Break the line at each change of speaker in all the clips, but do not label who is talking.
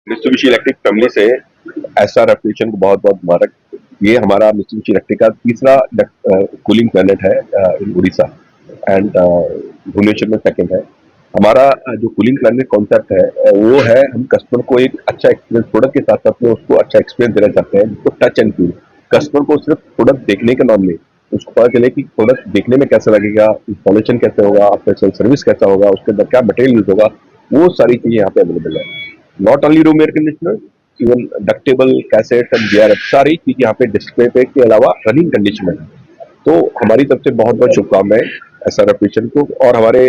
Mitsubishi electric family से SR application को बहुत बहुत मुबारक। ये हमारा मित्सुबिशी इलेक्ट्रिक का तीसरा कूलिंग प्लेनेट है इन उड़ीसा एंड भुवनेश्वर में सेकंड है। हमारा जो कूलिंग प्लेनेट कॉन्सेप्ट है वो है हम कस्टमर को एक अच्छा एक्सपीरियंस प्रोडक्ट के साथ साथ में उसको अच्छा एक्सपीरियंस देना चाहते हैं जिसको टच एंड फील। कस्टमर को सिर्फ प्रोडक्ट देखने का नाम नहीं, उसको पता चले कि प्रोडक्ट देखने में कैसा लगेगा, इंस्टॉलेशन कैसे होगा, आफ्टर सर्विस कैसा होगा, उसके अंदर क्या मटेरियल यूज होगा, वो सारी चीजें यहाँ पे अवेलेबल है। Not only room air conditioner, even ductable cassette and VRF सारी चीज यहाँ पे डिस्प्ले पे के अलावा रनिंग कंडीशन में है। तो हमारी तरफ से बहुत बहुत शुभकामनाएं एसआर एप्लीकेशन को। और हमारे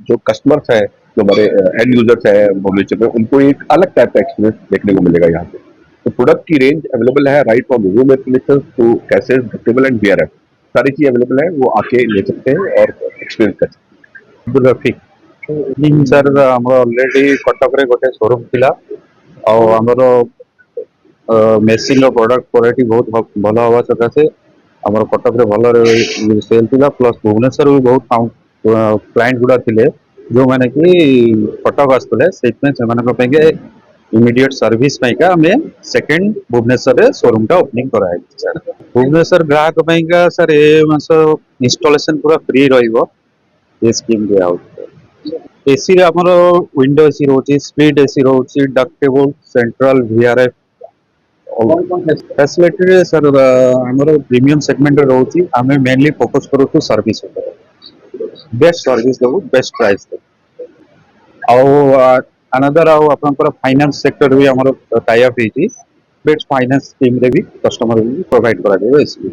जो कस्टमर्स हैं, जो हमारे एंड यूजर्स हैं भुवनेश्वर में, उनको एक अलग टाइप का एक्सपीरियंस देखने को मिलेगा यहाँ पे। तो प्रोडक्ट की रेंज अवेलेबल है right from room air conditioner to cassette ductable and VRF, सारी चीज अवेलेबल है, वो आके ले सकते हैं और एक्सपीरियंस कर सकते हैं। अब्दुल रफीक
सर ऑलरेडी कटक रे गोटे शोरूम थिला और हमर मेसिन प्रोडक्ट क्वालिटी बहुत भल हवा सकाशे आम कटक रे भल सेल थिला प्लस भुवनेश्वर भी बहुत क्लाइंट गुड़ा थिले जो मैंने कि कटक आसुले से इमीडिएट सर्विस पाइका हमें सेकंड भुवनेश्वर रे शोरूम टा ओपनिंग कराई सर। भुवनेश्वर ग्राहक पाइका सर ए मास इंस्टॉलेशन पूरा फ्री रहिबो ये स्कीम दिया होता एसी रे हमर विंडो एसी रोची स्प्लिट एसी रोची डक्टेबल सेंट्रल वीआरएफ फैसिलिटी रे सर हमर प्रीमियम सेगमेंट रे रोची हमें मेनली फोकस करू टू सर्विस बेस्ट सर्विस दबो बेस्ट प्राइस आउ अनदर आउ आपनकर फाइनेंस सेक्टर भी हमर टाई अप हेची बेस्ट फाइनेंस स्कीम रे भी कस्टमर भी प्रोवाइड करा देबो एसी।